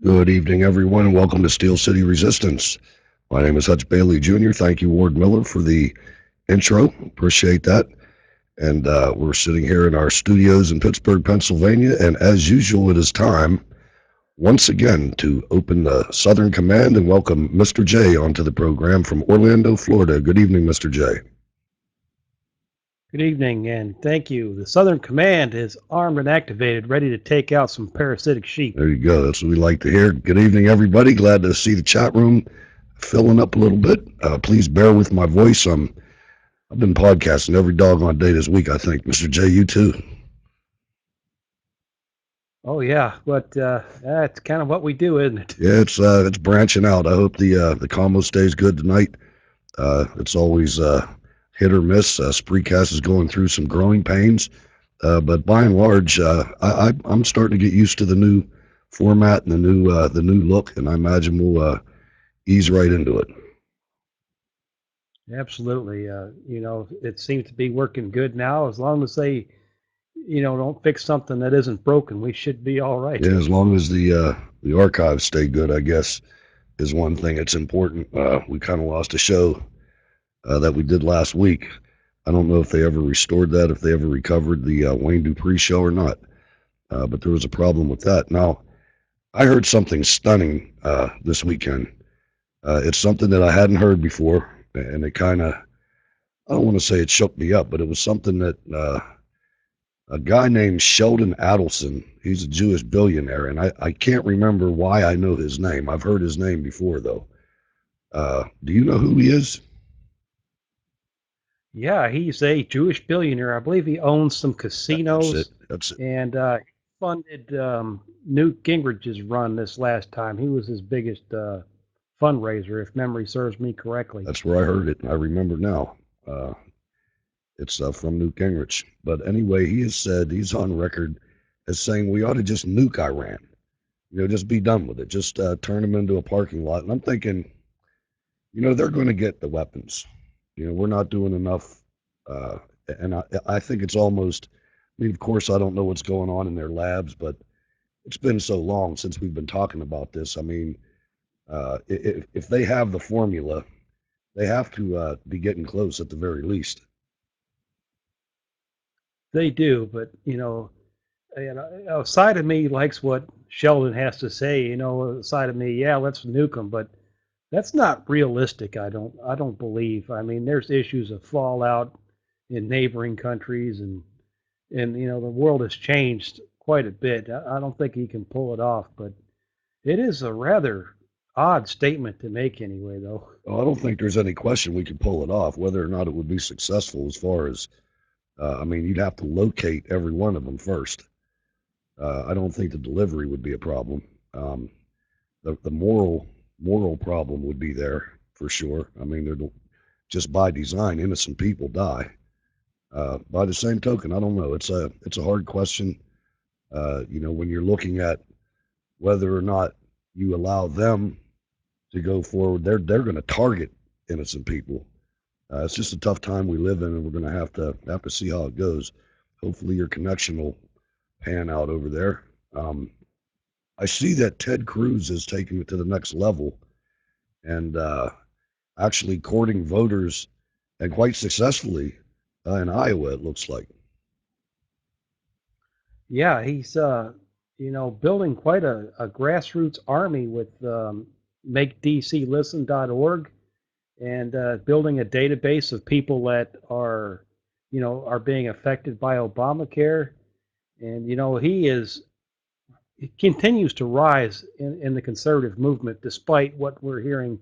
Good evening, everyone, and welcome to Steel City Resistance. My name is Hutch Bailey Jr. Thank you, Ward Miller, for the intro. Appreciate that. And we're sitting here in our studios in Pittsburgh, Pennsylvania, and as usual, it is time once again to open the Southern Command and welcome Mr. J onto the program from Orlando, Florida. Good evening, Mr. J. Good evening, and thank you. The Southern Command is armed and activated, ready to take out some parasitic sheep. There you go. That's what we like to hear. Good evening, everybody. Glad to see the chat room filling up a little bit. Please bear with my voice. I've been podcasting every doggone day this week, I think. Mr. J, you too. Oh yeah, but that's kind of what we do, isn't it? Yeah, it's branching out. I hope the combo stays good tonight. It's always hit or miss. Spreecast is going through some growing pains, but by and large, I'm starting to get used to the new format and the new look, and I imagine we'll ease right into it. Absolutely. It seems to be working good now. As long as they, don't fix something that isn't broken, we should be all right. Yeah, as long as the archives stay good, I guess is one thing that's important. We kind of lost a show that we did last week. I don't know if they ever restored that, if they ever recovered the Wayne Dupree show or not, but there was a problem with that. Now, I heard something stunning this weekend. It's something that I hadn't heard before, and it kind of, I don't want to say it shook me up, but it was something that a guy named Sheldon Adelson, he's a Jewish billionaire, and I can't remember why I know his name. I've heard his name before, though. Do you know who he is? Yeah, he's a Jewish billionaire. I believe he owns some That's it. casinos That's it. and funded Newt Gingrich's run this last time. He was his biggest fundraiser, if memory serves me correctly. That's where I heard it. I remember now. It's from Newt Gingrich. But anyway, he has said, he's on record as saying we ought to just nuke Iran. Just be done with it. Just turn them into a parking lot. And I'm thinking, they're going to get the weapons. We're not doing enough. Uh, and I think it's almost, I mean, of course, I don't know what's going on in their labs, but it's been so long since we've been talking about this. I mean, if they have the formula, they have to be getting close at the very least. They do, but a side of me likes what Sheldon has to say. A side of me, yeah, let's nuke them, but that's not realistic. I don't believe. I mean, there's issues of fallout in neighboring countries, and the world has changed quite a bit. I don't think he can pull it off, but it is a rather odd statement to make anyway, though. Well, I don't think there's any question we could pull it off. Whether or not it would be successful, as far as I mean, you'd have to locate every one of them first. I don't think the delivery would be a problem. Um, the moral problem would be there for sure. I mean, just by design, innocent people die. By the same token, I don't know. It's a hard question. When you're looking at whether or not you allow them to go forward, they're going to target innocent people. It's just a tough time we live in, and we're going to have to see how it goes. Hopefully, your connection will pan out over there. I see that Ted Cruz is taking it to the next level and actually courting voters, and quite successfully in Iowa. It looks like. Yeah, he's building quite a grassroots army with MakeDCListen.org and building a database of people that are being affected by Obamacare. And he continues to rise in the conservative movement, despite what we're hearing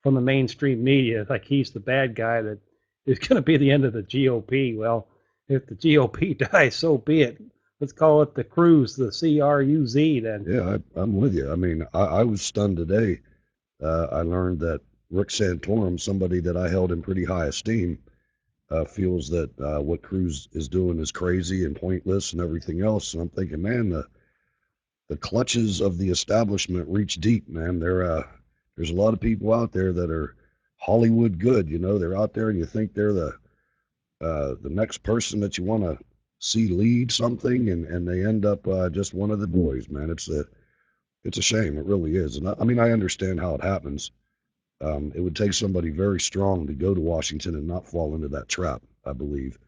from the mainstream media. Like he's the bad guy that is going to be the end of the GOP. Well, if the GOP dies, so be it. Let's call it the Cruz, the CRUZ. Then. Yeah, I'm with you. I mean, I was stunned today. I learned that Rick Santorum, somebody that I held in pretty high esteem, feels that what Cruz is doing is crazy and pointless and everything else. And I'm thinking, man, the clutches of the establishment reach deep, man. There's a lot of people out there that are Hollywood good. They're out there, and you think they're the next person that you want to see lead something, and they end up just one of the boys, man. It's a shame. It really is. And I mean, I understand how it happens. It would take somebody very strong to go to Washington and not fall into that trap, I believe,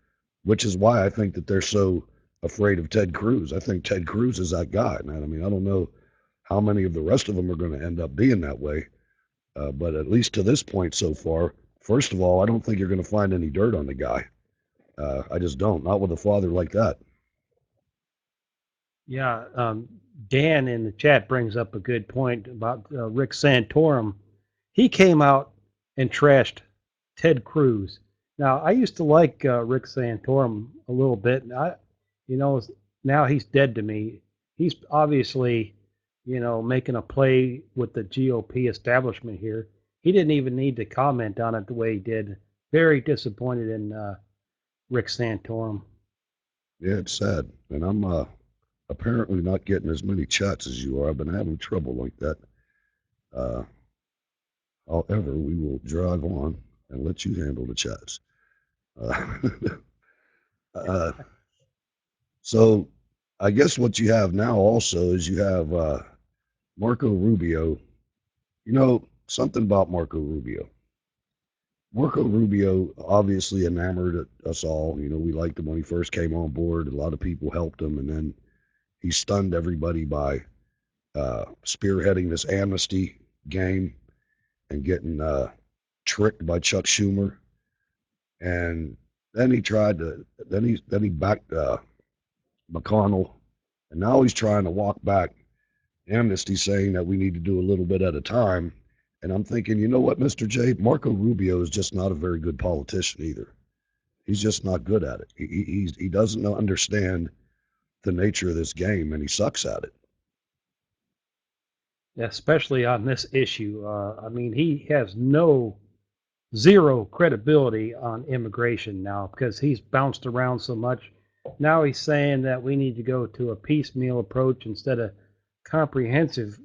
which is why I think that they're so afraid of Ted Cruz. I think Ted Cruz is that guy, man. I mean, I don't know how many of the rest of them are going to end up being that way, but at least to this point so far, first of all, I don't think you're going to find any dirt on the guy. I just don't. Not with a father like that. Yeah, Dan in the chat brings up a good point about Rick Santorum. He came out and trashed Ted Cruz. Now, I used to like Rick Santorum a little bit. You know, now he's dead to me. He's obviously, making a play with the GOP establishment here. He didn't even need to comment on it the way he did. Very disappointed in Rick Santorum. Yeah, it's sad, and I'm apparently not getting as many chats as you are. I've been having trouble like that. Uh, However, we will drive on and let you handle the chats. Uh, uh, so, I guess what you have now also is you have Marco Rubio. You know something about Marco Rubio. Marco Rubio obviously enamored us all. You know, we liked him when he first came on board. A lot of people helped him, and then he stunned everybody by spearheading this amnesty game and getting tricked by Chuck Schumer. And then he tried to, then he backed McConnell, and now he's trying to walk back amnesty, saying that we need to do a little bit at a time. And I'm thinking, you know what, Mr. J, Marco Rubio is just not a very good politician either. He's just not good at it. He doesn't understand the nature of this game, and he sucks at it. Especially on this issue. I mean, he has zero credibility on immigration now because he's bounced around so much. Now he's saying that we need to go to a piecemeal approach instead of comprehensive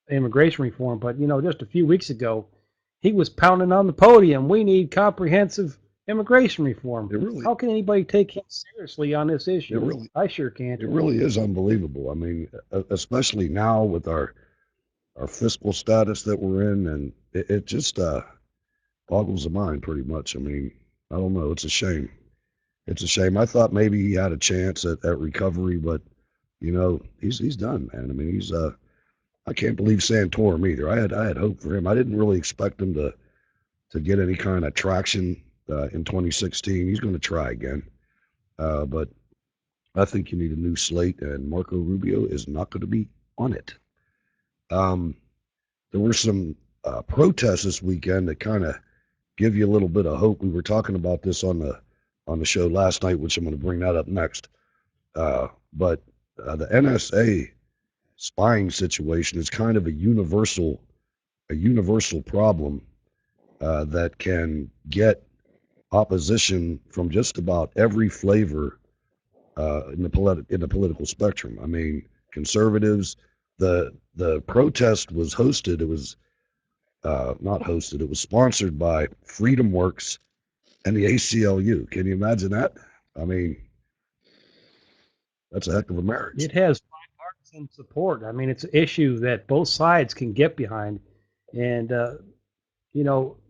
immigration reform. But, just a few weeks ago, he was pounding on the podium. We need comprehensive immigration reform. Really, How can anybody take him seriously on this it issue? really, I sure can't. it really is unbelievable. I mean, especially now with our fiscal status that we're in, and it just boggles the mind pretty much. I mean, I don't know. It's a shame. It's a shame. I thought maybe he had a chance at recovery, but he's done, man. I mean, he's I can't believe Santorum either. I had hope for him. I didn't really expect him to get any kind of traction in 2016. He's going to try again, but I think you need a new slate, and Marco Rubio is not going to be on it. Um, there were some protests this weekend that kind of give you a little bit of hope. We were talking about this on the show last night, which I'm going to bring that up next. But the NSA spying situation is kind of a universal problem that can get opposition from just about every flavor in the political spectrum. I mean, conservatives. The protest was hosted. It was not hosted. It was sponsored by Freedom Works and the ACLU. Can you imagine that? I mean, that's a heck of a marriage. It has bipartisan support. I mean, it's an issue that both sides can get behind. And,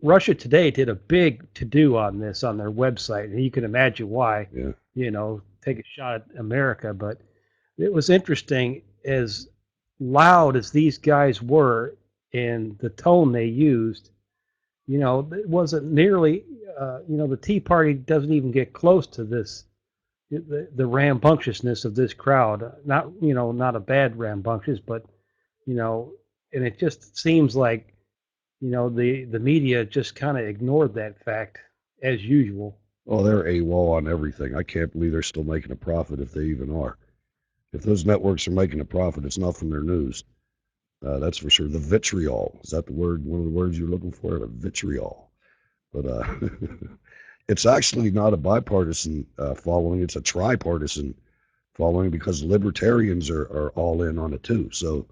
Russia Today did a big to do on this on their website. And you can imagine why, Yeah. take a shot at America. But it was interesting, as loud as these guys were and the tone they used, it wasn't nearly, the Tea Party doesn't even get close to this, the rambunctiousness of this crowd. Not a bad rambunctious, but, and it just seems like, the media just kind of ignored that fact as usual. Oh, they're AWOL on everything. I can't believe they're still making a profit if they even are. If those networks are making a profit, it's not from their news. That's for sure. The vitriol. Is that the word? One of the words you're looking for? The vitriol. But it's actually not a bipartisan following. It's a tripartisan following because libertarians are all in on it too. So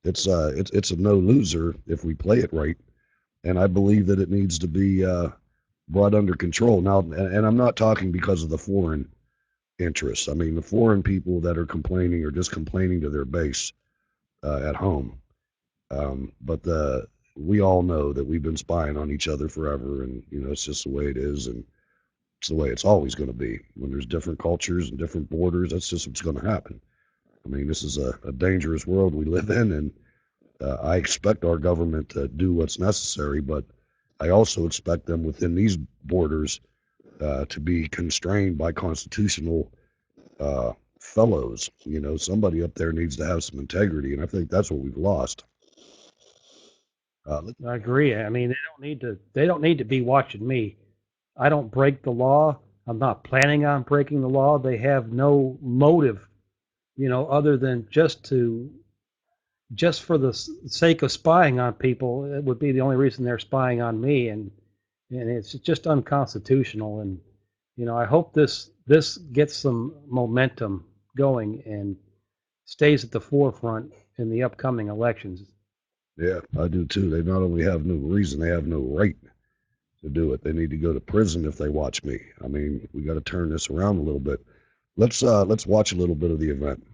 it's a no loser if we play it right. And I believe that it needs to be brought under control now. And I'm not talking because of the foreign interests. I mean, the foreign people that are complaining are just complaining to their base at home. But we all know that we've been spying on each other forever, and it's just the way it is, and it's the way it's always going to be. When there's different cultures and different borders, that's just what's going to happen. I mean, this is a dangerous world we live in, and I expect our government to do what's necessary, but I also expect them within these borders to be constrained by constitutional uh, fellows. Somebody up there needs to have some integrity, and I think that's what we've lost. Let- I agree. I mean, they don't need to be watching me. I don't break the law. I'm not planning on breaking the law. They have no motive, other than just for the sake of spying on people. It would be the only reason they're spying on me, and it's just unconstitutional. And I hope this gets some momentum going and stays at the forefront in the upcoming elections. yeah, I do too. They not only have no reason, they have no right to do it. They need to go to prison if they watch me. I mean, we got to turn this around a little bit. Let's watch a little bit of the event.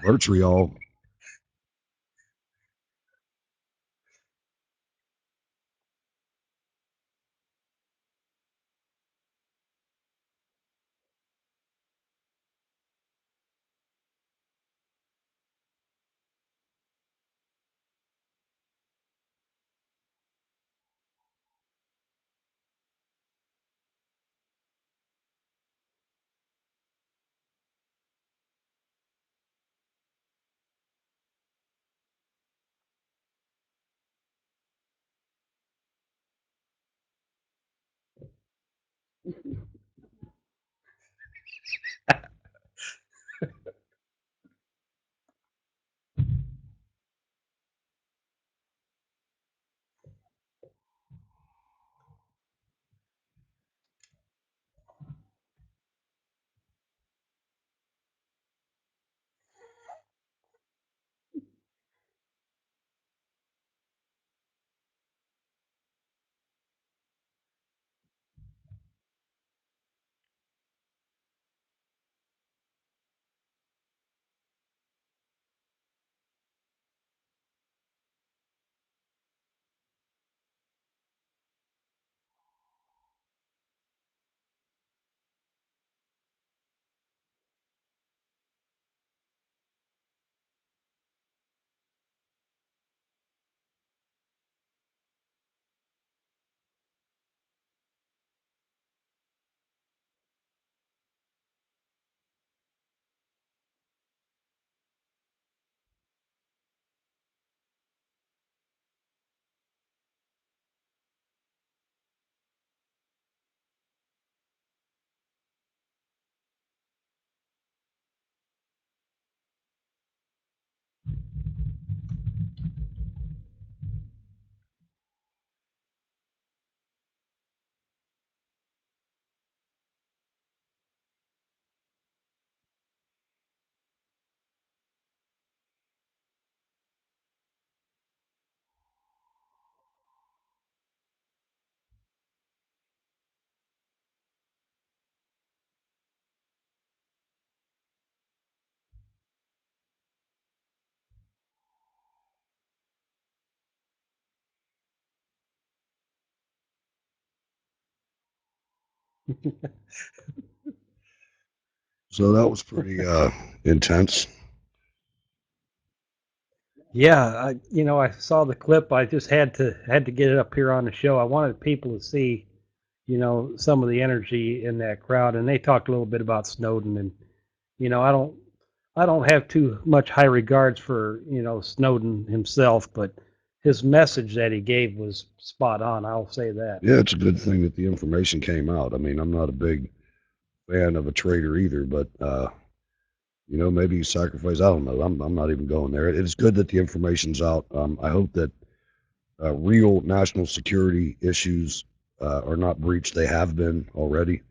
Virtual. So that was pretty intense. Yeah, I saw the clip. I just had to get it up here on the show. I wanted people to see, some of the energy in that crowd, and they talked a little bit about Snowden, and you know, I don't I don't have too much high regards for Snowden himself, but his message that he gave was spot on. I'll say that. Yeah, it's a good thing that the information came out. I mean, I'm not a big fan of a traitor either, but maybe he sacrificed. I don't know. I'm not even going there. It's good that the information's out. I hope that real national security issues are not breached. They have been already.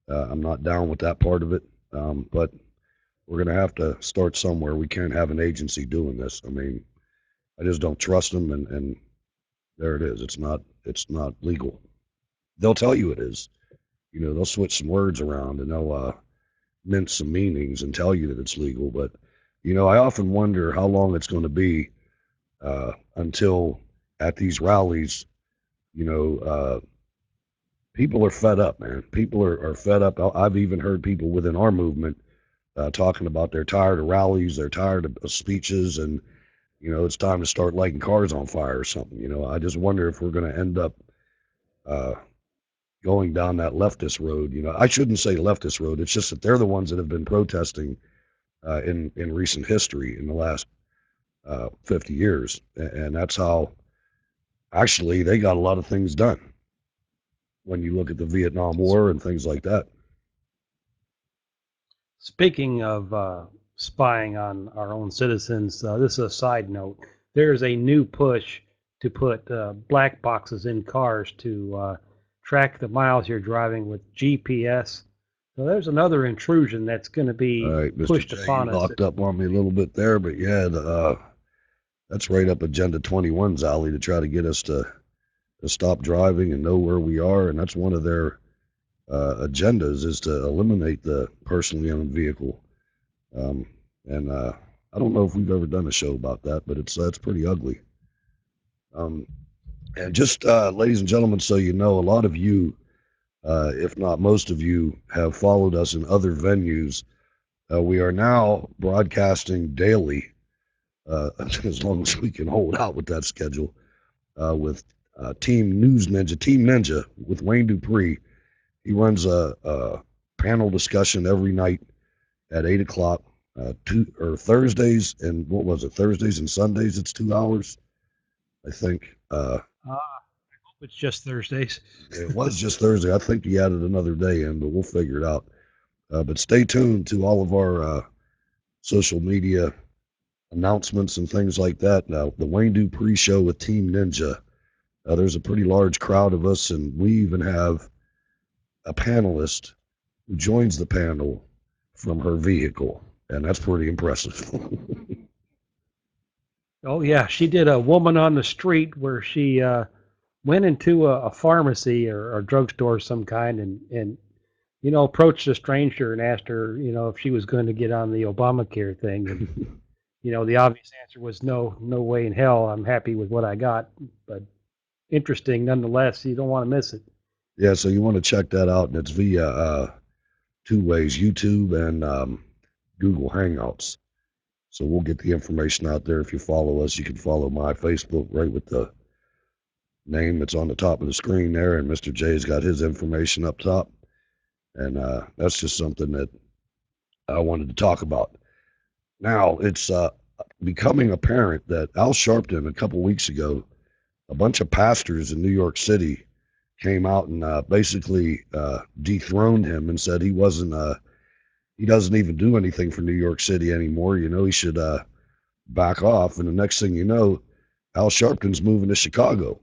I'm not down with that part of it, but we're going to have to start somewhere. We can't have an agency doing this. I mean, I just don't trust them, and there it is. It's not legal. They'll tell you it is. They'll switch some words around and they'll mince some meanings and tell you that it's legal. But I often wonder how long it's going to be until at these rallies, you know, people are fed up, man. People are fed up. I've even heard people within our movement talking about they're tired of rallies, they're tired of speeches, and it's time to start lighting cars on fire or something. I just wonder if we're going to end up uh, going down that leftist road. I shouldn't say leftist road. It's just that they're the ones that have been protesting in recent history in the last 50 years, and that's how actually they got a lot of things done when you look at the Vietnam War and things like that. Speaking of spying on our own citizens, this is a side note. There is a new push to put black boxes in cars to track the miles you're driving with GPS. So there's another intrusion that's going to All be right, Mr. pushed J, you upon us. locked up on me a little bit there, but yeah, that's right up Agenda 21's alley to try to get us to stop driving and know where we are, and that's one of their agendas is to eliminate the personally owned vehicle. Um, and I don't know if we've ever done a show about that, but it's pretty ugly. Um, and just ladies and gentlemen, so you know, a lot of you, if not most of you, have followed us in other venues. We are now broadcasting daily, as long as we can hold out with that schedule, with Team Ninja with Wayne Dupree. He runs a panel discussion every night at 8 o'clock, two or Thursdays, and what was it? Thursdays and Sundays. It's 2 hours, I think. I hope it's just Thursdays. It was just Thursday. I think he added another day in, but we'll figure it out. But stay tuned to all of our social media announcements and things like that. Now, the Wayne Dupree Show with Team Ninja. There's a pretty large crowd of us, and we even have a panelist who joins the panel from her vehicle, and that's pretty impressive. Oh yeah, she did a woman on the street where she went into a pharmacy or drugstore of some kind and approached a stranger and asked her, if she was going to get on the Obamacare thing. And, the obvious answer was no, no way in hell. I'm happy with what I got. But interesting nonetheless. You don't want to miss it. Yeah, so you want to check that out, and it's via two ways: YouTube and Google Hangouts. So we'll get the information out there. If you follow us, you can follow my Facebook right with the name that's on the top of the screen there, and Mr. J's got his information up top. And that's just something that I wanted to talk about. Now, it's becoming apparent that Al Sharpton, a couple weeks ago, a bunch of pastors in New York City came out and basically dethroned him and said he doesn't even do anything for New York City anymore. He should back off. And the next thing you know, Al Sharpton's moving to Chicago.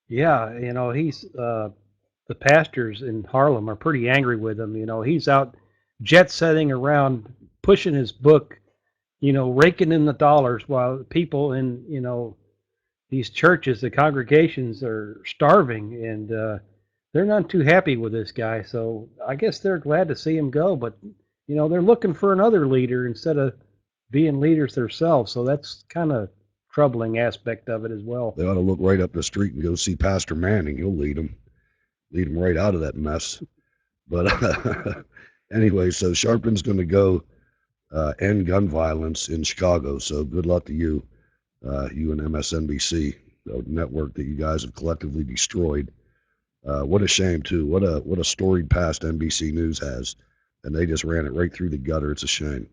Yeah, he's the pastors in Harlem are pretty angry with him. He's out jet setting around, pushing his book, raking in the dollars while people in these churches, the congregations are starving, and they're not too happy with this guy. So I guess they're glad to see him go, but they're looking for another leader instead of being leaders themselves. So that's kind of troubling aspect of it as well. They ought to look right up the street and go see Pastor Manning. He'll lead them. lead them right out of that mess. But anyway, so Sharpton's going to go end gun violence in Chicago. So good luck to you, you and MSNBC, the network that you guys have collectively destroyed. What a shame too. What a storied past NBC News has, and they just ran it right through the gutter. It's a shame.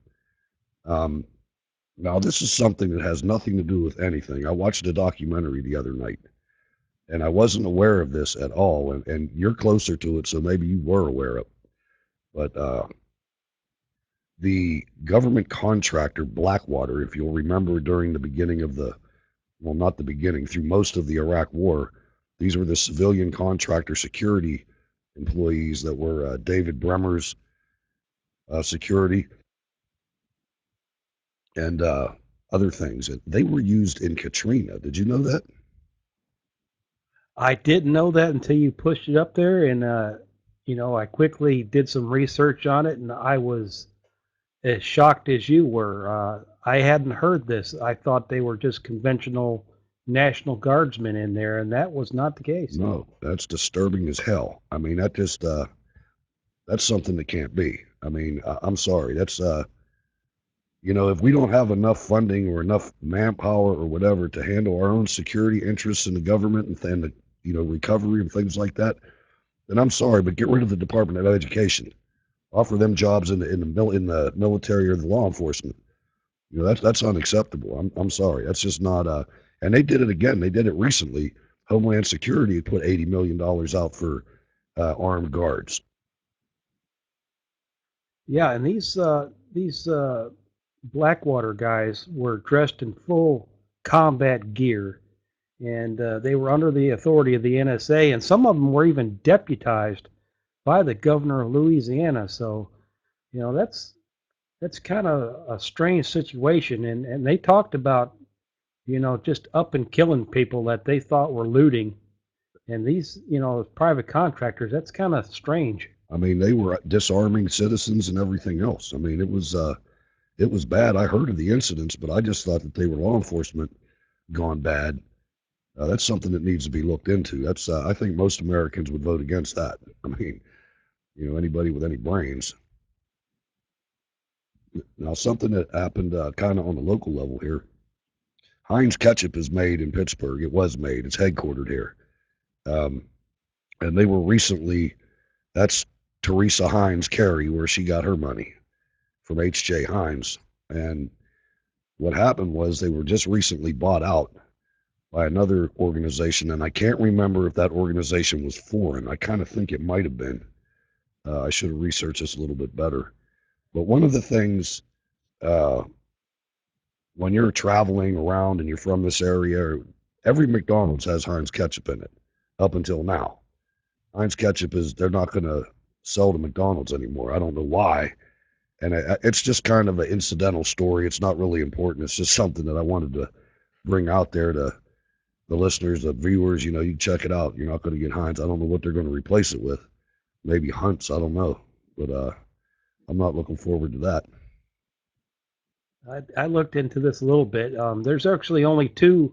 Um, Now this is something that has nothing to do with anything. I watched a documentary the other night, and I wasn't aware of this at all. And you're closer to it, so maybe you were aware of it. But the government contractor Blackwater, if you'll remember during the beginning of the, well, not the beginning, through most of the Iraq War, these were the civilian contractor security employees that were David Bremer's security and other things. And they were used in Katrina. Did you know that? I didn't know that until you pushed it up there, and I quickly did some research on it, and I was as shocked as you were. I hadn't heard this. I thought they were just conventional National Guardsmen in there, and that was not the case. No, that's disturbing as hell. I mean, that's something that can't be. I mean, I'm sorry. That's if we don't have enough funding or enough manpower or whatever to handle our own security interests in the government and the recovery and things like that, then I'm sorry, but get rid of the Department of Education. Offer them jobs in the military or the law enforcement. That's unacceptable. I'm sorry. That's just not and they did it again. They did it recently. Homeland Security put $80 million out for armed guards. Yeah, and these Blackwater guys were dressed in full combat gear, and they were under the authority of the NSA, and some of them were even deputized by the governor of Louisiana. So, that's kind of a strange situation, and they talked about just up and killing people that they thought were looting, and these private contractors. That's kind of strange. I mean, they were disarming citizens and everything else. I mean, it was bad. I heard of the incidents, but I just thought that they were law enforcement gone bad. That's something that needs to be looked into. That's I think most Americans would vote against that. I mean, anybody with any brains. Now, something that happened kind of on the local level here. Heinz ketchup is made in Pittsburgh. It was made. It's headquartered here. Um, and they were recently. That's Teresa Heinz Carey, where she got her money from H.J. Heinz. And what happened was they were just recently bought out by another organization, and I can't remember if that organization was foreign. I kind of think it might have been. I should have researched this a little bit better. But one of the things uh, when you're traveling around and you're from this area, every McDonald's has Heinz ketchup in it up until now. Heinz ketchup they're not going to sell to McDonald's anymore. I don't know why. And it's just kind of an incidental story. It's not really important. It's just something that I wanted to bring out there to the listeners, the viewers. You can check it out. You're not going to get Heinz. I don't know what they're going to replace it with. Maybe Hunt's. I don't know. But I'm not looking forward to that. I looked into this a little bit. There's actually only two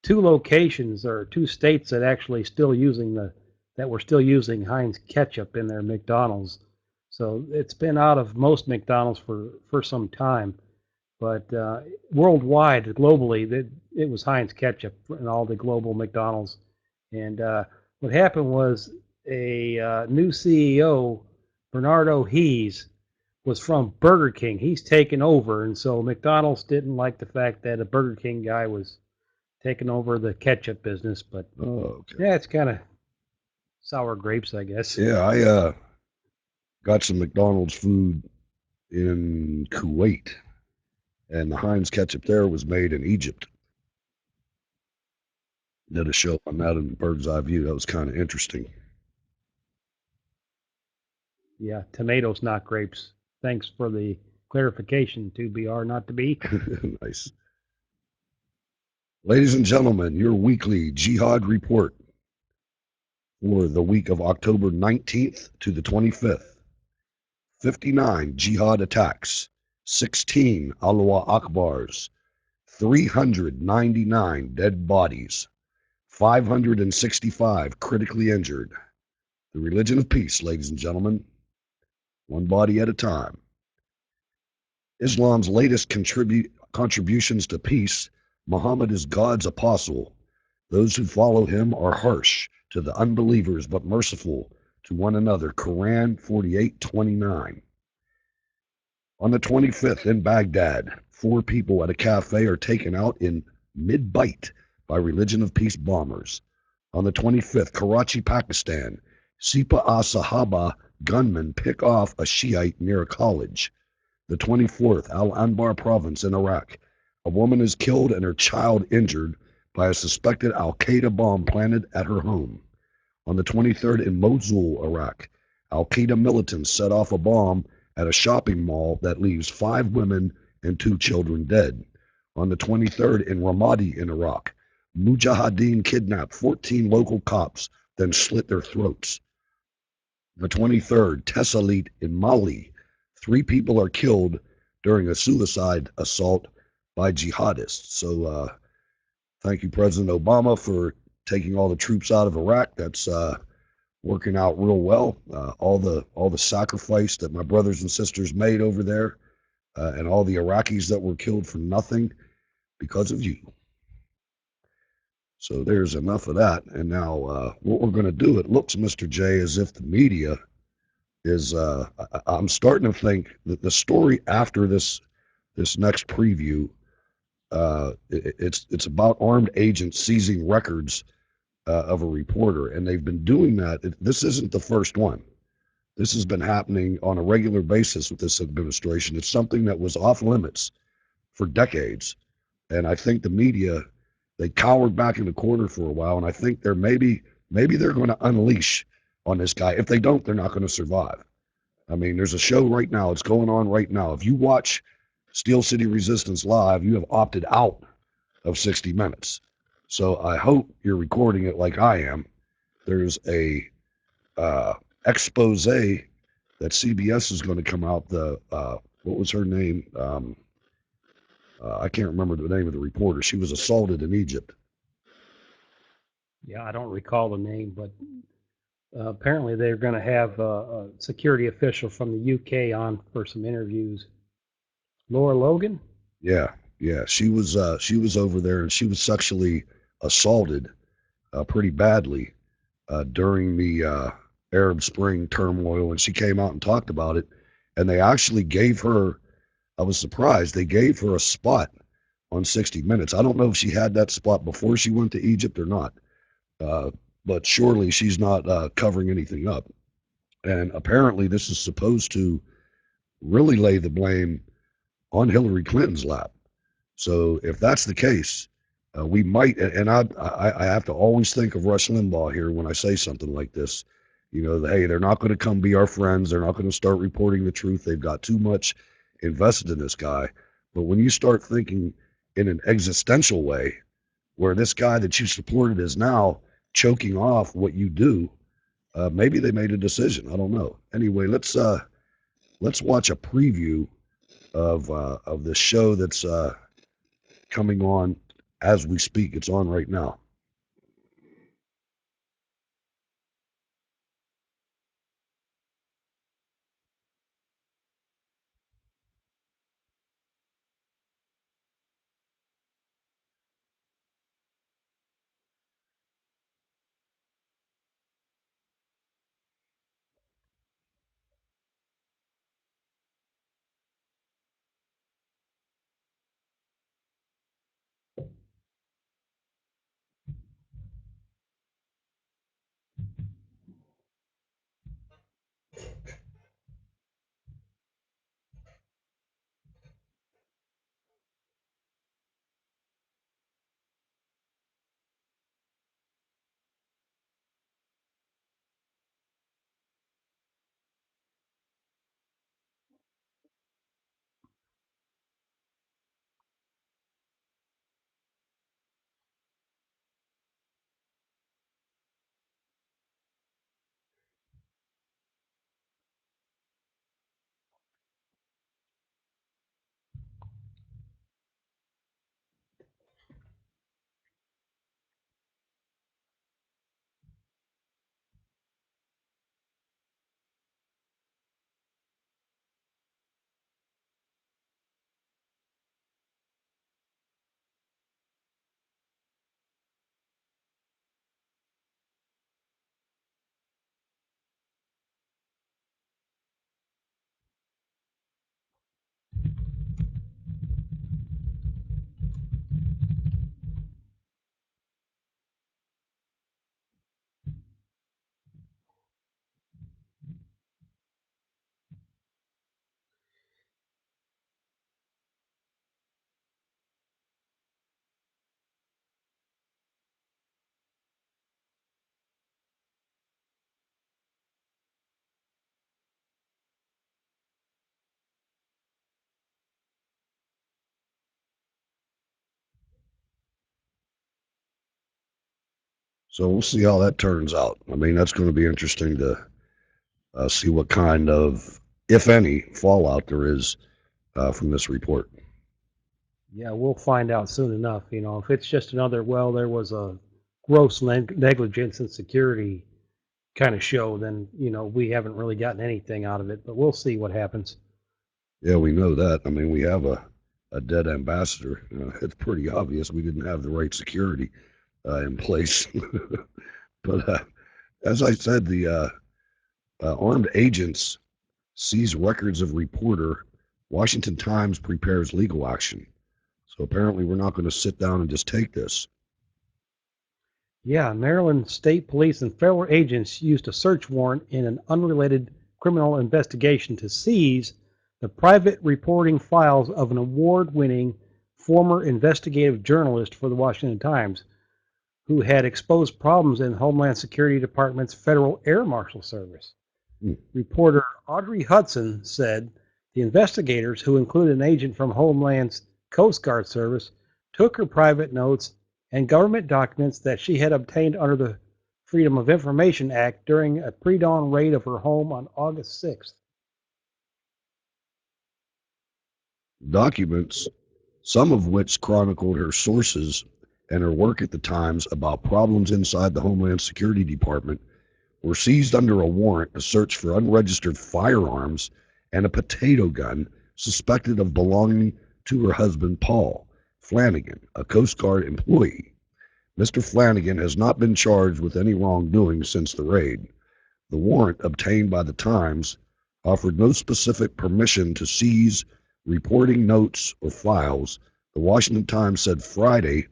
locations or two states that actually that were still using Heinz ketchup in their McDonald's. So it's been out of most McDonald's for some time, but worldwide, globally, it was Heinz ketchup in all the global McDonald's. And what happened was a new CEO, Bernardo Hees, was from Burger King. He's taken over, and so McDonald's didn't like the fact that a Burger King guy was taking over the ketchup business. But Oh, okay. yeah, it's kind of sour grapes, I guess. Yeah, I got some McDonald's food in Kuwait, and the Heinz ketchup there was made in Egypt. Did a show on that in Bird's Eye View. That was kind of interesting. Yeah, tomatoes, not grapes. Thanks for the clarification. To be or not to be. Nice. Ladies and gentlemen, your weekly Jihad report for the week of October 19th to the 25th. 59 Jihad attacks, 16 Allahu Akbars, 399 dead bodies, 565 critically injured. The religion of peace, ladies and gentlemen, one body at a time. Islam's latest contributions to peace. Muhammad is God's apostle. Those who follow him are harsh to the unbelievers, but merciful to one another. Quran 48:29. On the 25th in Baghdad, 4 people at a cafe are taken out in mid-bite by religion of peace bombers. On the 25th, Karachi, Pakistan, Sipa-a-Sahaba gunmen pick off a Shiite near a college. The 24th, Al-Anbar province in Iraq, a woman is killed and her child injured by a suspected Al-Qaeda bomb planted at her home. On the 23rd in Mosul, Iraq, Al-Qaeda militants set off a bomb at a shopping mall that leaves 5 women and 2 children dead. On the 23rd in Ramadi in Iraq, Mujahideen kidnapped 14 local cops, then slit their throats. The 23rd, Tessalit in Mali, 3 people are killed during a suicide assault by jihadists. So thank you, President Obama, for taking all the troops out of Iraq. That's working out real well. All the sacrifice that my brothers and sisters made over there, and all the Iraqis that were killed for nothing because of you. So there's enough of that. And now what we're going to do, it looks, Mr. J, as if the media is, I'm starting to think that the story after this next preview, it's about armed agents seizing records of a reporter, and they've been doing that. This isn't the first one. This has been happening on a regular basis with this administration. It's something that was off limits for decades, and I think the media, they cowered back in the corner for a while, and I think maybe they're going to unleash on this guy. If they don't, they're not going to survive. I mean, there's a show right now. It's going on right now. If you watch Steel City Resistance live, you have opted out of 60 Minutes. So I hope you're recording it like I am. There's a expose that CBS is going to come out. The what was her name? I can't remember the name of the reporter. She was assaulted in Egypt. Yeah, I don't recall the name, but apparently they're going to have a security official from the UK on for some interviews. Laura Logan? Yeah, yeah. She was over there and she was sexually assaulted pretty badly during the Arab Spring turmoil, and she came out and talked about it. And they actually gave her. I was surprised they gave her a spot on 60 Minutes. I don't know if she had that spot before she went to Egypt or not, uh, but surely she's not covering anything up. And apparently, this is supposed to really lay the blame on Hillary Clinton's lap. So if that's the case, we might. And I have to always think of Rush Limbaugh here when I say something like this. You know, hey, they're not going to come be our friends. They're not going to start reporting the truth. They've got too much invested in this guy. But when you start thinking in an existential way, where this guy that you supported is now choking off what you do, maybe they made a decision. I don't know. Anyway, let's watch a preview of this show that's coming on as we speak. It's on right now. So we'll see how that turns out. I mean, that's going to be interesting to see what kind of, if any, fallout there is from this report. Yeah, we'll find out soon enough. If it's just another, well, there was a gross negligence and security kind of show, then, we haven't really gotten anything out of it, but we'll see what happens. Yeah, we know that. I mean, we have a dead ambassador. It's pretty obvious we didn't have the right security in place. But as I said, the armed agents seize records of reporter. Washington Times prepares legal action. So apparently, we're not going to sit down and just take this. Yeah, Maryland State Police and federal agents used a search warrant in an unrelated criminal investigation to seize the private reporting files of an award winning former investigative journalist for the Washington Times who had exposed problems in Homeland Security Department's Federal Air Marshal Service. Hmm. Reporter Audrey Hudson said the investigators, who included an agent from Homeland's Coast Guard Service, took her private notes and government documents that she had obtained under the Freedom of Information Act during a pre-dawn raid of her home on August 6th. Documents, some of which chronicled her sources and her work at the Times about problems inside the Homeland Security Department, were seized under a warrant to search for unregistered firearms and a potato gun suspected of belonging to her husband, Paul Flanagan, a Coast Guard employee. Mr. Flanagan has not been charged with any wrongdoing since the raid. The warrant obtained by the Times offered no specific permission to seize reporting notes or files. The Washington Times said Friday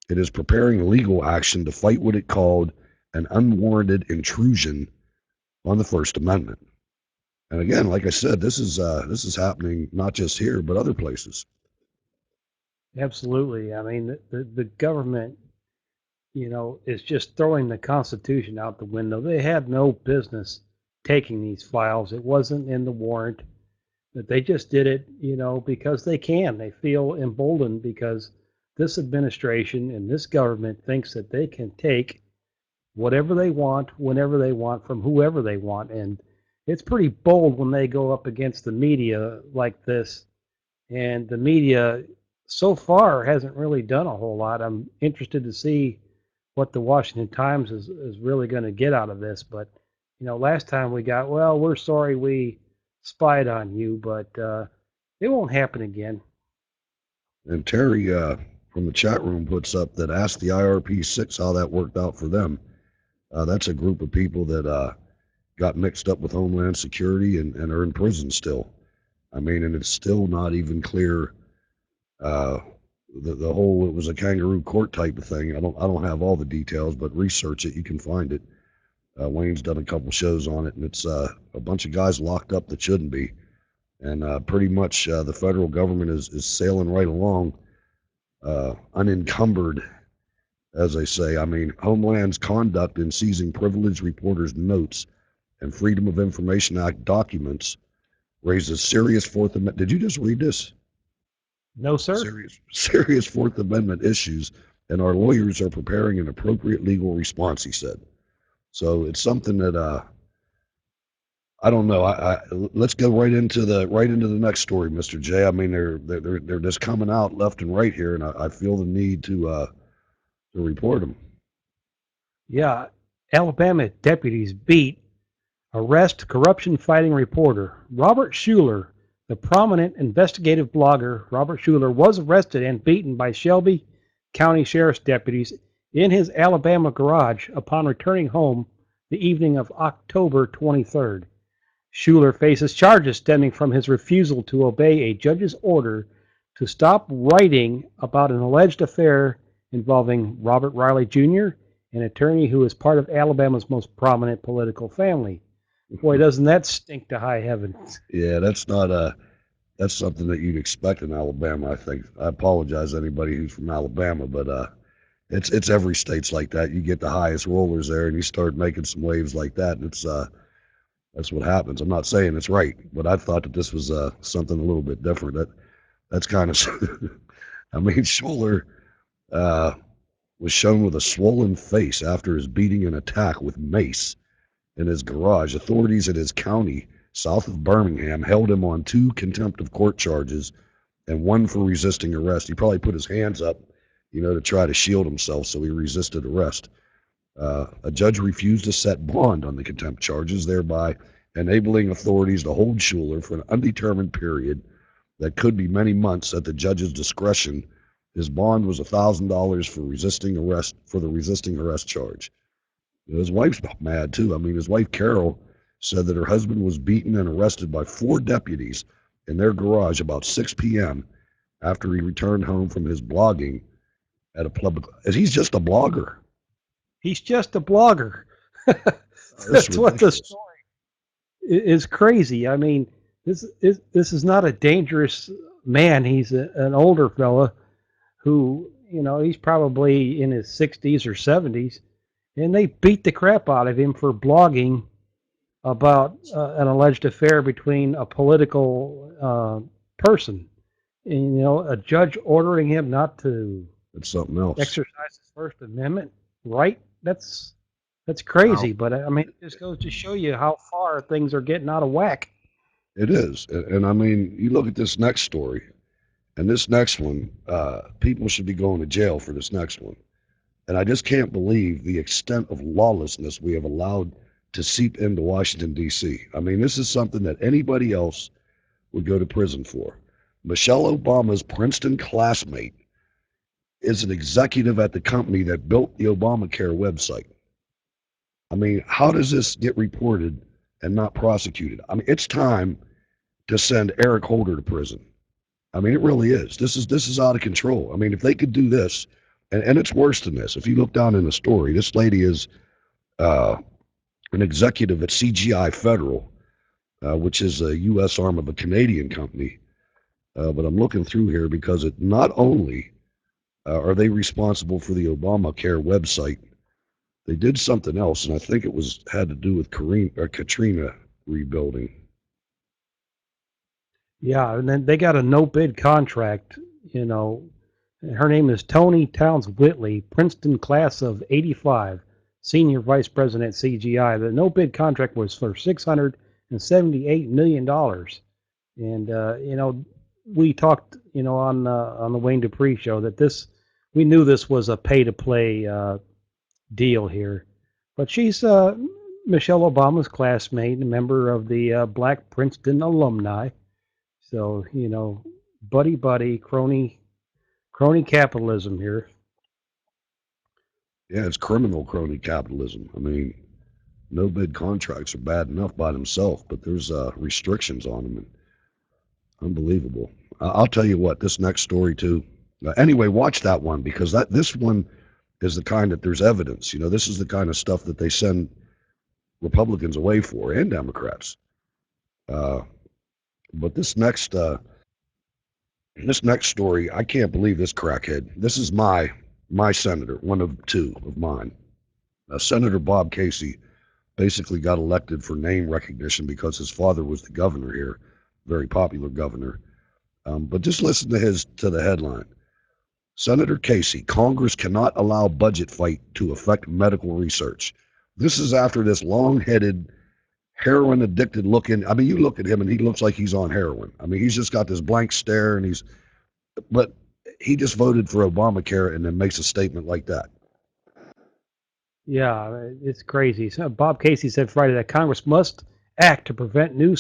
it is preparing legal action to fight what it called an unwarranted intrusion on the First Amendment. And again, like I said, this is happening not just here but other places. Absolutely. I mean, the government, is just throwing the Constitution out the window. They had no business taking these files. It wasn't in the warrant. That they just did it, because they can. They feel emboldened because this administration and this government thinks that they can take whatever they want, whenever they want, from whoever they want. And it's pretty bold when they go up against the media like this. And the media so far hasn't really done a whole lot. I'm interested to see what the Washington Times is really going to get out of this. But, last time we got, well, we're sorry we spied on you, but it won't happen again. And Terry from the chat room puts up that asked the IRP6 how that worked out for them. That's a group of people that got mixed up with Homeland Security and are in prison still. I mean, and it's still not even clear. The whole, it was a kangaroo court type of thing. I don't have all the details, but research it. You can find it. Wayne's done a couple shows on it, and it's a bunch of guys locked up that shouldn't be. And pretty much the federal government is sailing right along, unencumbered, as they say. I mean, Homeland's conduct in seizing privileged reporters' notes and Freedom of Information Act documents raises serious Fourth Amendment. Did you just read this? No, sir. Serious Fourth Amendment issues, and our lawyers are preparing an appropriate legal response, he said. So it's something that I don't know. Let's go right into the next story, Mr. J. I mean, they're just coming out left and right here, and I feel the need to report them. Yeah, Alabama deputies beat arrest corruption-fighting reporter Robert Schuler. The prominent investigative blogger Robert Schuler was arrested and beaten by Shelby County Sheriff's deputies in his Alabama garage upon returning home the evening of October 23rd. Schuler faces charges stemming from his refusal to obey a judge's order to stop writing about an alleged affair involving Robert Riley Jr., an attorney who is part of Alabama's most prominent political family. Boy, doesn't that stink to high heaven. Yeah, that's something that you'd expect in Alabama, I think. I apologize to anybody who's from Alabama, but it's every state's like that. You get the highest rollers there, and you start making some waves like that, and that's what happens. I'm not saying it's right, but I thought that this was something a little bit different. That's kind of, I mean, Schuler, was shown with a swollen face after his beating and attack with mace in his garage. Authorities in his county south of Birmingham held him on 2 contempt of court charges and 1 for resisting arrest. He probably put his hands up, to try to shield himself, so he resisted arrest. A judge refused to set bond on the contempt charges, thereby enabling authorities to hold Schuler for an undetermined period that could be many months at the judge's discretion. His bond was $1,000 for the resisting arrest charge. His wife's mad too. I mean, his wife Carol said that her husband was beaten and arrested by 4 deputies in their garage about 6 p.m. after he returned home from his blogging at a public. He's just a blogger. He's just a blogger. That's That's what the ridiculous. story is. Crazy. I mean, this is not a dangerous man. He's an older fella who, he's probably in his 60s or 70s, and they beat the crap out of him for blogging about an alleged affair between a political person. And, a judge ordering him not to It's something else. exercise his First Amendment right. That's Wow. crazy. But I mean, it just goes to show you how far things are getting out of whack. It is. And I mean, you look at this next story, and this next one, people should be going to jail for this next one. And I just can't believe the extent of lawlessness we have allowed to seep into Washington, D.C. I mean, this is something that anybody else would go to prison for. Michelle Obama's Princeton classmate is an executive at the company that built the Obamacare website. I mean, how does this get reported and not prosecuted? I mean, it's time to send Eric Holder to prison. I mean, it really is. This is out of control. I mean, if they could do this, and it's worse than this. If you look down in the story, this lady is uh, an executive at CGI Federal, which is a U.S. arm of a Canadian company. But I'm looking through here because it not only are they responsible for the Obamacare website, they did something else, and I think it was had to do with Katrina rebuilding. Yeah, and then they got a no bid contract. You know, her name is Tony Towns Whitley, Princeton class of '85, senior vice president CGI. The no bid contract was for $678 million, and we talked, on the Wayne Dupree show that we knew this was a pay to play deal here, but she's Michelle Obama's classmate, a member of the Black Princeton alumni. So, buddy, crony capitalism here. Yeah, it's criminal crony capitalism. I mean, no bid contracts are bad enough by themselves, but there's restrictions on them. And unbelievable. I'll tell you what, this next story too. Anyway, watch that one because this one is the kind that there's evidence. This is the kind of stuff that they send Republicans away for and Democrats. Uh, but this next story, I can't believe this crackhead. This is my senator, one of 2 of mine. Senator Bob Casey basically got elected for name recognition because his father was the governor here, very popular governor. But just listen to the headline. Senator Casey, Congress cannot allow budget fight to affect medical research. This is after this long-headed, heroin-addicted looking. I mean, you look at him and he looks like he's on heroin. I mean, he's just got this blank stare, but he just voted for Obamacare and then makes a statement like that. Yeah, it's crazy. So Bob Casey said Friday that Congress must act to prevent new.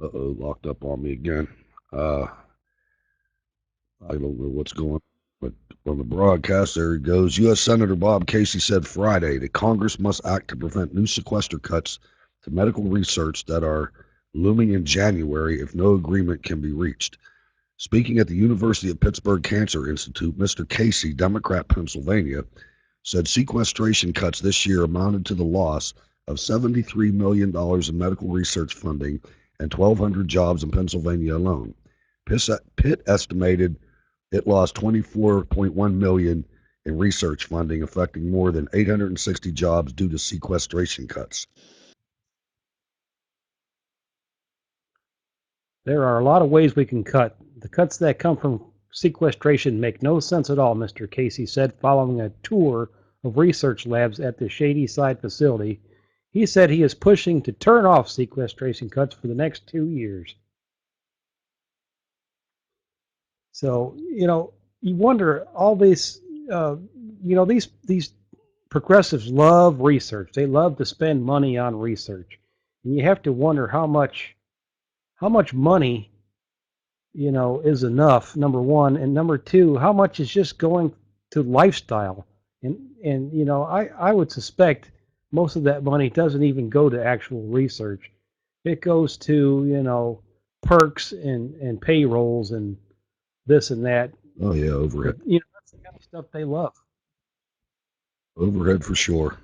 Uh-oh, locked up on me again. Uh, I don't know what's going on, but on the broadcast, there he goes. U.S. Senator Bob Casey said Friday that Congress must act to prevent new sequester cuts to medical research that are looming in January if no agreement can be reached. Speaking at the University of Pittsburgh Cancer Institute, Mr. Casey, Democrat, Pennsylvania, said sequestration cuts this year amounted to the loss of $73 million in medical research funding and 1,200 jobs in Pennsylvania alone. Pitt estimated it lost 24.1 million in research funding, affecting more than 860 jobs due to sequestration cuts. There are a lot of ways we can cut. The cuts that come from sequestration make no sense at all, Mr. Casey said following a tour of research labs at the Shadyside facility. He said he is pushing to turn off sequestration cuts for the next 2 years. So, you wonder all these, these progressives love research. They love to spend money on research. And you have to wonder how much money is enough, number one, and number two, how much is just going to lifestyle. And I would suspect most of that money doesn't even go to actual research. It goes to, perks and payrolls and this and that. Oh yeah, overhead. But that's the kind of stuff they love. Overhead for sure.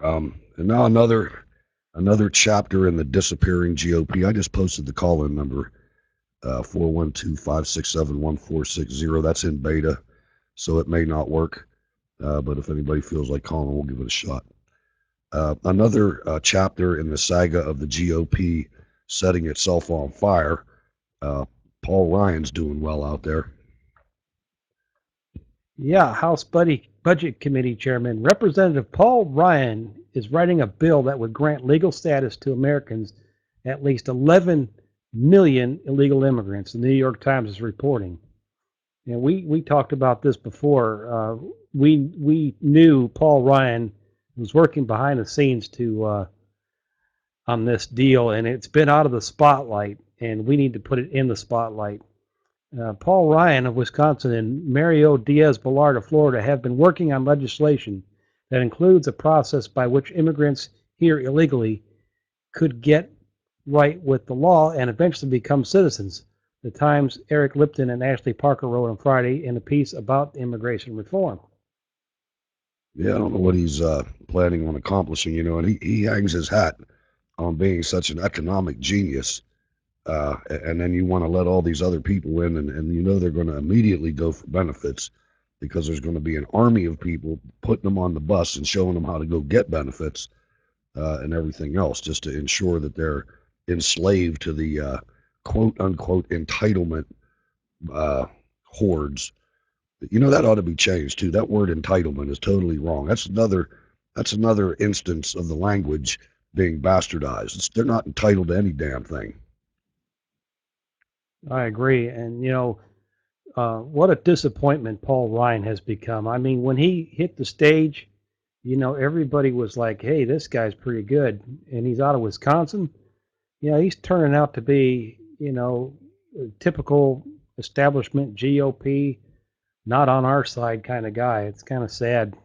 And now another chapter in the disappearing GOP. I just posted the call-in number, 412-567-1460. That's in beta, so it may not work. But if anybody feels like calling, we'll give it a shot. Another chapter in the saga of the GOP setting itself on fire. Paul Ryan's doing well out there. Yeah, House Budget Committee Chairman Representative Paul Ryan is writing a bill that would grant legal status to Americans, at least 11 million illegal immigrants. The New York Times is reporting. And we talked about this before. We knew Paul Ryan was working behind the scenes to on this deal, and it's been out of the spotlight, and we need to put it in the spotlight. Paul Ryan of Wisconsin and Mario Diaz-Balart of Florida have been working on legislation that includes a process by which immigrants here illegally could get right with the law and eventually become citizens. The Times' Eric Lipton and Ashley Parker wrote on Friday in a piece about immigration reform. Yeah, I don't know what he's planning on accomplishing, and he hangs his hat on being such an economic genius. And then you want to let all these other people in, and they're going to immediately go for benefits because there's going to be an army of people putting them on the bus and showing them how to go get benefits and everything else, just to ensure that they're enslaved to the quote unquote entitlement hordes. That ought to be changed too. That word entitlement is totally wrong. That's another instance of the language being bastardized. They're not entitled to any damn thing. I agree. And, what a disappointment Paul Ryan has become. I mean, when he hit the stage, everybody was like, hey, this guy's pretty good. And he's out of Wisconsin. He's turning out to be, a typical establishment GOP, not on our side kind of guy. It's kind of sad.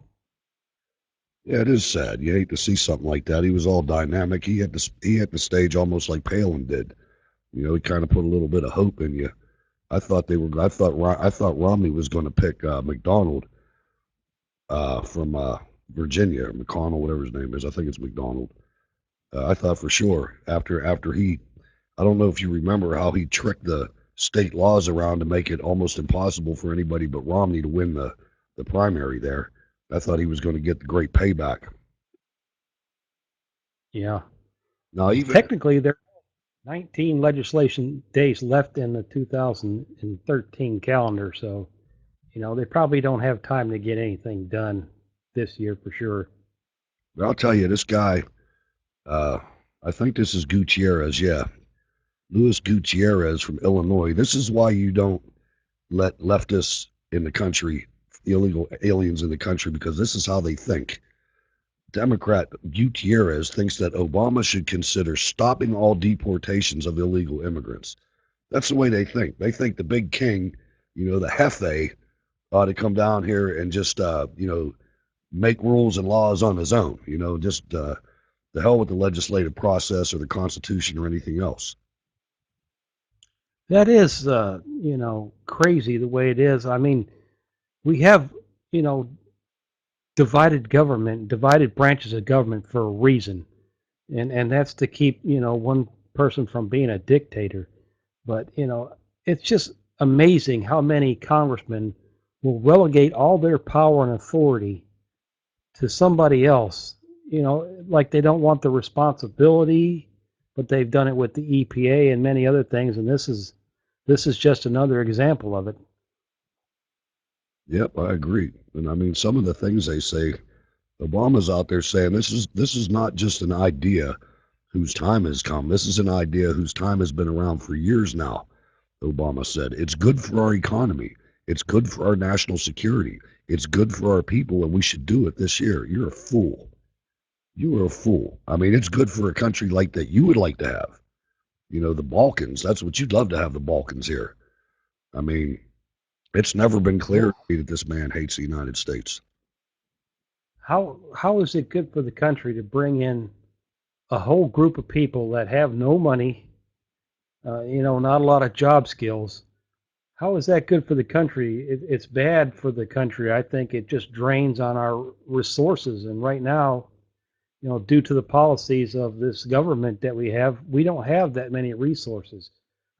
Yeah, it is sad. You hate to see something like that. He was all dynamic. He hit the stage almost like Palin did. He kind of put a little bit of hope in you. I thought Romney was going to pick McDonald from Virginia, or McConnell, whatever his name is. I think it's McDonald. I thought for sure after I don't know if you remember how he tricked the state laws around to make it almost impossible for anybody but Romney to win the primary there. I thought he was going to get the great payback. Yeah. Now, even technically, there are 19 legislation days left in the 2013 calendar, so they probably don't have time to get anything done this year for sure. But I'll tell you, this guy, I think this is Gutierrez, yeah. Luis Gutierrez from Illinois. This is why you don't let leftists in the country, illegal aliens in the country, because this is how they think. Democrat Gutierrez thinks that Obama should consider stopping all deportations of illegal immigrants. That's the way they think. They think the big king, the Jefe, ought to come down here and just, make rules and laws on his own. Just the hell with the legislative process or the Constitution or anything else. That is, crazy the way it is. I mean, we have, divided government, divided branches of government for a reason, and that's to keep one person from being a dictator. But it's just amazing how many congressmen will relegate all their power and authority to somebody else. Like they don't want the responsibility but they've done it with the EPA and many other things, and this is just another example of it. Yep, I agree. And I mean, some of the things they say, Obama's out there saying this is not just an idea whose time has come. This is an idea whose time has been around for years now. Obama said it's good for our economy. It's good for our national security. It's good for our people, and we should do it this year. You're a fool. You are a fool. I mean, it's good for a country like that you would like to have. You know, the Balkans. That's what you'd love to have the Balkans here. I mean, it's never been clear to Well, me that this man hates the United States. how is it good for the country to bring in a whole group of people that have no money, not a lot of job skills? How is that good for the country? It's bad for the country. I think it just drains on our resources. And right now, due to the policies of this government that we don't have that many resources.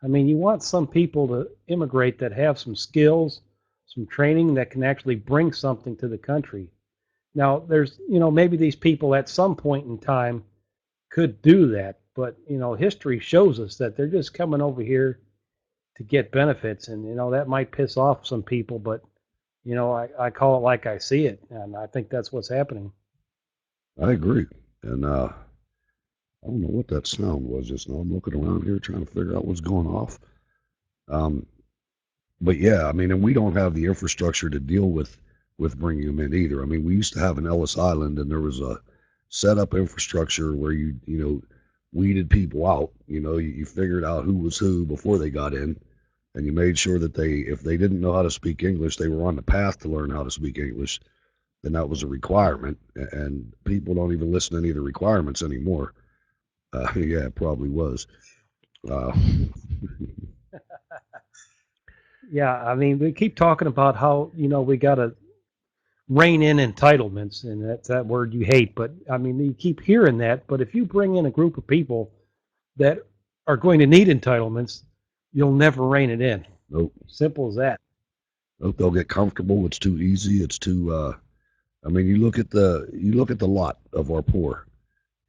I mean, you want some people to immigrate that have some skills, some training that can actually bring something to the country. Now, maybe these people at some point in time could do that, but, history shows us that they're just coming over here to get benefits. And, that might piss off some people, but, I call it like I see it. And I think that's what's happening. I agree. And I don't know what that sound was just now. I'm looking around here trying to figure out what's going off. Um, but yeah, I mean, and we don't have the infrastructure to deal with bringing them in either. I mean, we used to have an Ellis Island, and there was a set up infrastructure where you weeded people out. You figured out who was who before they got in, and you made sure that if they didn't know how to speak English, they were on the path to learn how to speak English. Then that was a requirement, and people don't even listen to any of the requirements anymore. Yeah, it probably was. Uh, Yeah, I mean, we keep talking about how, we got to rein in entitlements, and that's that word you hate. But I mean, you keep hearing that. But if you bring in a group of people that are going to need entitlements, you'll never rein it in. nope, Simple as that. nope. They'll get comfortable. It's too easy. It's too. I mean, you look at the lot of our poor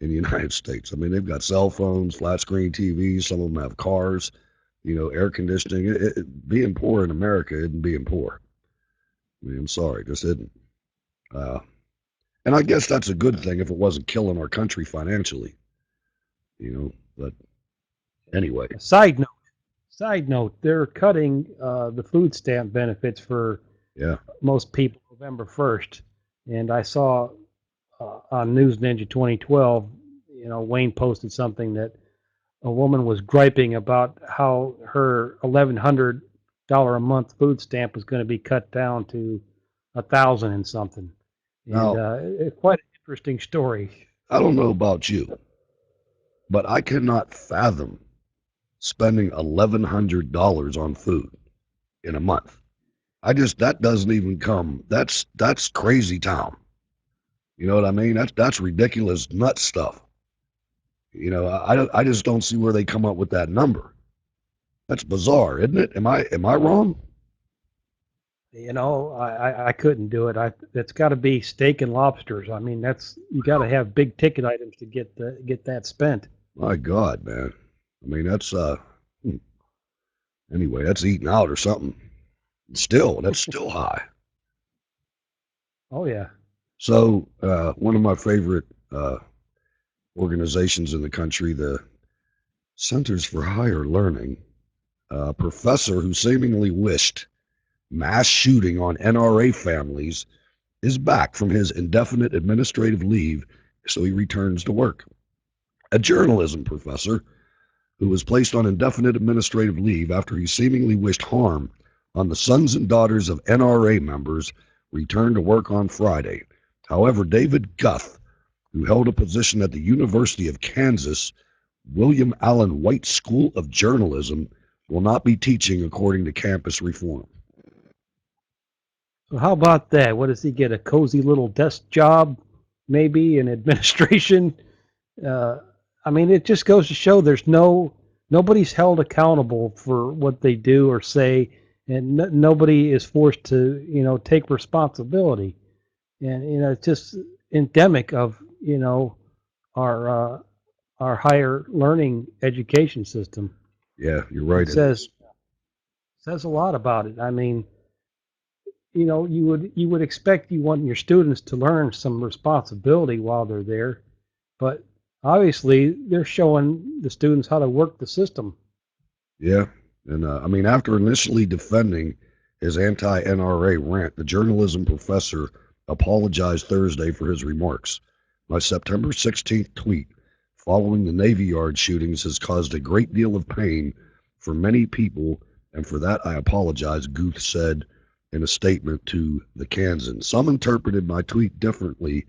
in the United States. I mean, they've got cell phones, flat screen TVs. Some of them have cars. Air conditioning. Being poor in America isn't being poor. I mean, I'm sorry, this isn't. Uh, and I guess that's a good thing if it wasn't killing our country financially. But anyway, Side note. Side note. They're cutting the food stamp benefits for yeah. most people November 1st, and I saw on News Ninja 2012. Wayne posted something that a woman was griping about how her $1,100 a month food stamp was going to be cut down to 1,000 and something, and Now, it's quite an interesting story. I don't know about you, but I cannot fathom spending $1,100 on food in a month. That doesn't even come. That's crazy town. You know what I mean? That's ridiculous nut stuff. I just don't see where they come up with that number. That's bizarre, isn't it? Am I wrong? I couldn't do it. It's got to be steak and lobsters. I mean, that's you got to have big ticket items to get that spent. My God, man. I mean, hmm, anyway, that's eating out or something. Still, that's still high. Oh yeah. So, one of my favorite organizations in the country, the Centers for Higher Learning, a professor who seemingly wished mass shooting on NRA families, is back from his indefinite administrative leave, so he returns to work. A journalism professor who was placed on indefinite administrative leave after he seemingly wished harm on the sons and daughters of NRA members returned to work on Friday. However, David Guth, who held a position at the University of Kansas William Allen White School of Journalism, will not be teaching according to campus reform. So how about that? What does he get? A cozy little desk job, maybe in administration? Uh, I mean, it just goes to show nobody's held accountable for what they do or say, and nobody is forced to take responsibility. And it's just endemic of our our higher learning education system. Yeah, you're It right. It is. says a lot about it. I mean, you would expect you want your students to learn some responsibility while they're there, but obviously they're showing the students how to work the system. Yeah. And I mean, after initially defending his anti NRA rant, the journalism professor apologized Thursday for his remarks. My September 16th tweet following the Navy Yard shootings has caused a great deal of pain for many people, and for that I apologize, Guth said in a statement to the Kansan. Some interpreted my tweet differently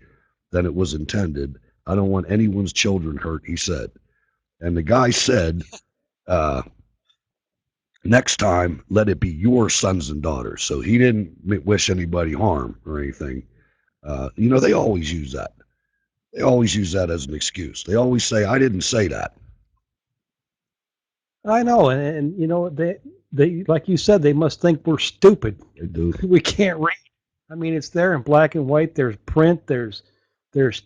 than it was intended. I don't want anyone's children hurt, he said. And the guy said, uh, next time, let it be your sons and daughters. So he didn't wish anybody harm or anything. They always use that. They always use that as an excuse. They always say, I didn't say that. I know, and they like you said, they must think we're stupid. They do. We can't read. I mean, it's there in black and white. There's print. There's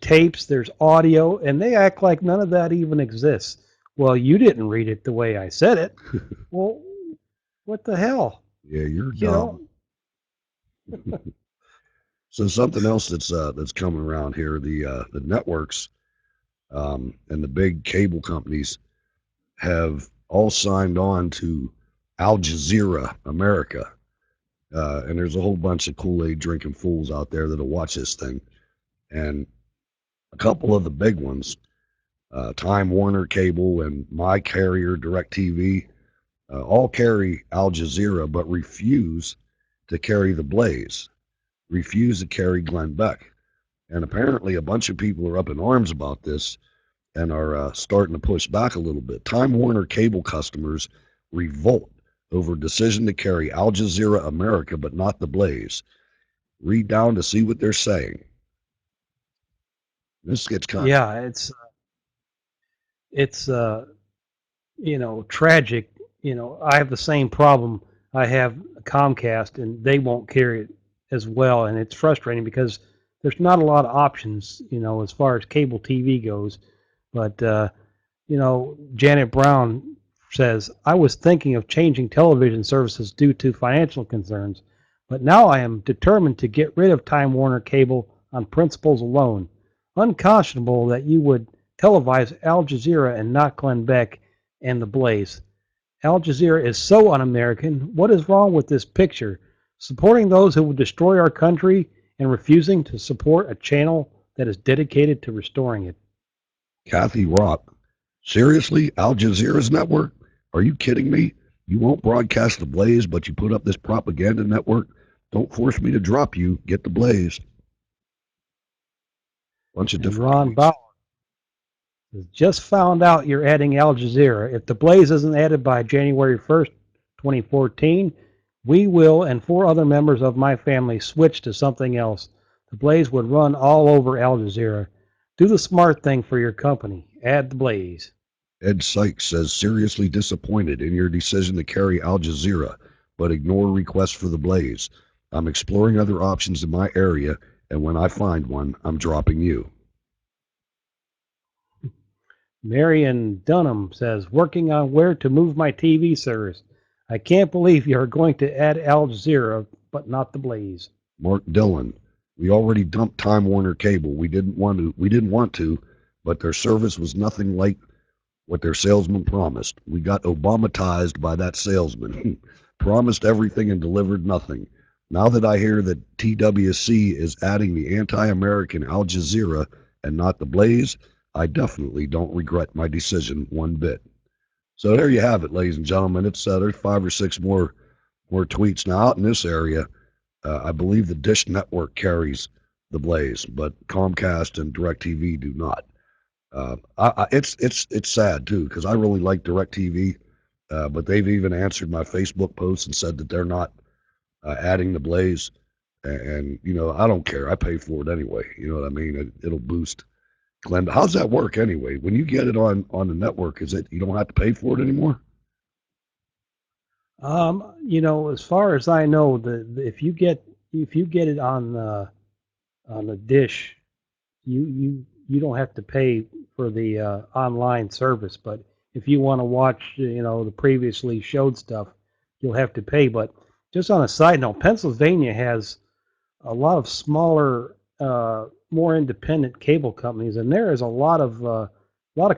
tapes. There's audio, and they act like none of that even exists. Well, you didn't read it the way I said it. Well, what the hell? Yeah, you're You dumb. know? So something else that's coming around here, the networks and the big cable companies have all signed on to Al Jazeera America. And there's a whole bunch of Kool-Aid drinking fools out there that'll watch this thing. And a couple of the big ones, Time Warner Cable and my carrier DirecTV, all carry Al Jazeera, but refuse to carry the Blaze, refuse to carry Glenn Beck. And apparently, a bunch of people are up in arms about this and are starting to push back a little bit. Time Warner Cable customers revolt over decision to carry Al Jazeera America, but not the Blaze. Read down to see what they're saying. This gets kind of Yeah, it's tragic. I have the same problem. I have Comcast, and they won't carry it as well, and it's frustrating because there's not a lot of options, as far as cable TV goes. But Janet Brown says, I was thinking of changing television services due to financial concerns, but now I am determined to get rid of Time Warner Cable on principles alone. Unconscionable that you would televise Al Jazeera and not Glenn Beck and The Blaze. Al Jazeera is so un American. What is wrong with this picture? Supporting those who would destroy our country and refusing to support a channel that is dedicated to restoring it. Kathy Rock. Seriously, Al Jazeera's network? Are you kidding me? You won't broadcast the Blaze, but you put up this propaganda network? Don't force me to drop you. Get the Blaze. Bunch of And different Ron tweets. Bauer just found out you're adding Al Jazeera. If the Blaze isn't added by January 1st, 2014, we will and four other members of my family switch to something else. The Blaze would run all over Al Jazeera. Do the smart thing for your company. Add the Blaze. Ed Sykes says, seriously disappointed in your decision to carry Al Jazeera, but ignore requests for the Blaze. I'm exploring other options in my area, and when I find one, I'm dropping you. Marion Dunham says, working on where to move my TV service. I can't believe you are going to add Al Jazeera, but not the Blaze. Mark Dillon, we already dumped Time Warner Cable. We didn't want to, but their service was nothing like what their salesman promised. We got Obamatized by that salesman. Promised everything and delivered nothing. Now that I hear that TWC is adding the anti-American Al Jazeera and not the Blaze, I definitely don't regret my decision one bit. So there you have it, ladies and gentlemen. It's there's 5 or 6 more tweets now out in this area. I believe the Dish Network carries the Blaze, but Comcast and DirecTV do not. It's sad too because I really like DirecTV, but they've even answered my Facebook post and said that they're not adding the Blaze, and I don't care. I pay for it anyway. You know what I mean? It'll boost Glenn. How's that work anyway? When you get it on the network, is it you don't have to pay for it anymore? As far as I know, if you get it on the dish, you don't have to pay for the online service. But if you want to watch, the previously showed stuff, you'll have to pay. But just on a side note, Pennsylvania has a lot of smaller, more independent cable companies, and there is a lot of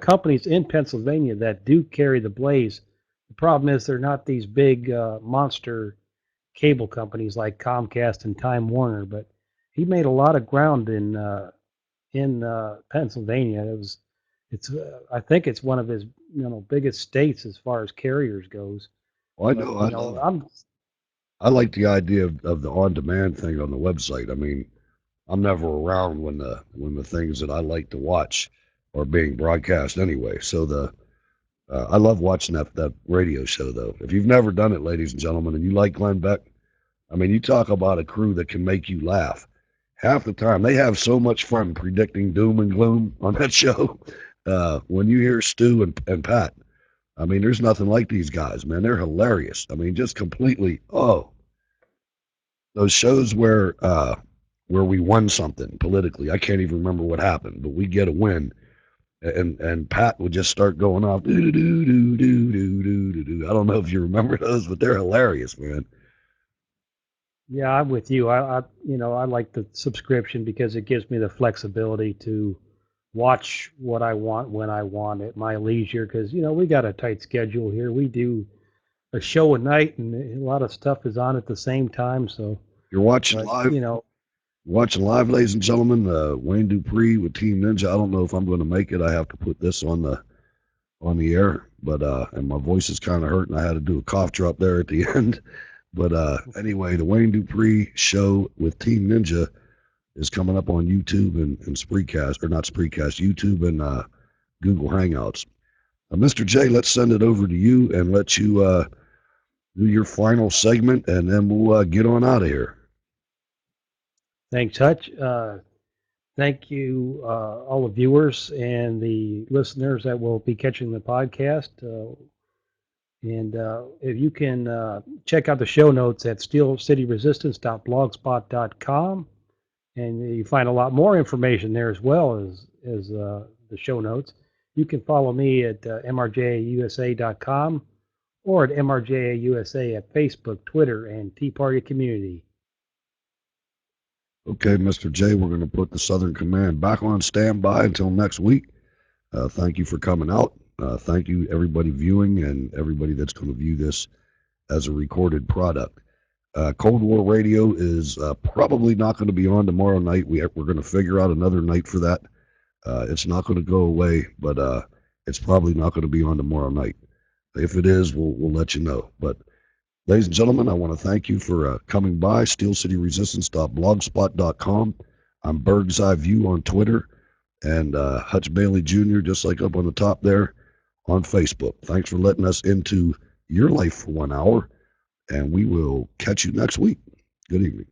companies in Pennsylvania that do carry the blaze. The problem is they're not these big monster cable companies like Comcast and Time Warner, but he made a lot of ground in Pennsylvania. I think it's one of his biggest states as far as carriers goes. Well, I But know I like the idea of the on-demand thing on the website. I mean, I'm never around when the things that I like to watch are being broadcast anyway. So I love watching that radio show though. If you've never done it, ladies and gentlemen, and you like Glenn Beck, I mean, you talk about a crew that can make you laugh. Half the time, they have so much fun predicting doom and gloom on that show. When you hear Stu and Pat, I mean, there's nothing like these guys, man. They're hilarious. I mean, just completely. Oh, those shows where we won something politically. I can't even remember what happened, but we get a win, and Pat would just start going off. Doo, doo, doo, doo, doo, doo, doo, doo. I don't know if you remember those, but they're hilarious, man. Yeah, I'm with you. I like the subscription because it gives me the flexibility to watch what I want when I want at my leisure. Because we got a tight schedule here. We do a show a night, and a lot of stuff is on at the same time. So, You're watching but live. Watching live, ladies and gentlemen. Wayne Dupree with Team Ninja. I don't know if I'm going to make it. I have to put this on the air, but and my voice is kind of hurting. I had to do a cough drop there at the end. But anyway, the Wayne Dupree show with Team Ninja is coming up on YouTube and Spreecast, or not Spreecast, YouTube and Google Hangouts. Mr. J, let's send it over to you and let you do your final segment, and then we'll get on out of here. Thanks, Hutch. Thank you, all the viewers and the listeners that will be catching the podcast. And if you can check out the show notes at steelcityresistance.blogspot.com, and you find a lot more information there as well as the show notes. You can follow me at mrjausa.com or at mrjausa at Facebook, Twitter, and Tea Party Community. Okay, Mr. J, we're going to put the Southern Command back on standby until next week. Thank you for coming out. Thank you, everybody viewing and everybody that's going to view this as a recorded product. Cold War Radio is probably not going to be on tomorrow night. We're going to figure out another night for that. It's not going to go away, but it's probably not going to be on tomorrow night. If it is, we'll let you know. But ladies and gentlemen, I want to thank you for coming by. SteelCityResistance.blogspot.com. I'm Berg's Eye View on Twitter, and Hutch Bailey Jr., just like up on the top there, on Facebook. Thanks for letting us into your life for 1 hour, and we will catch you next week. Good evening.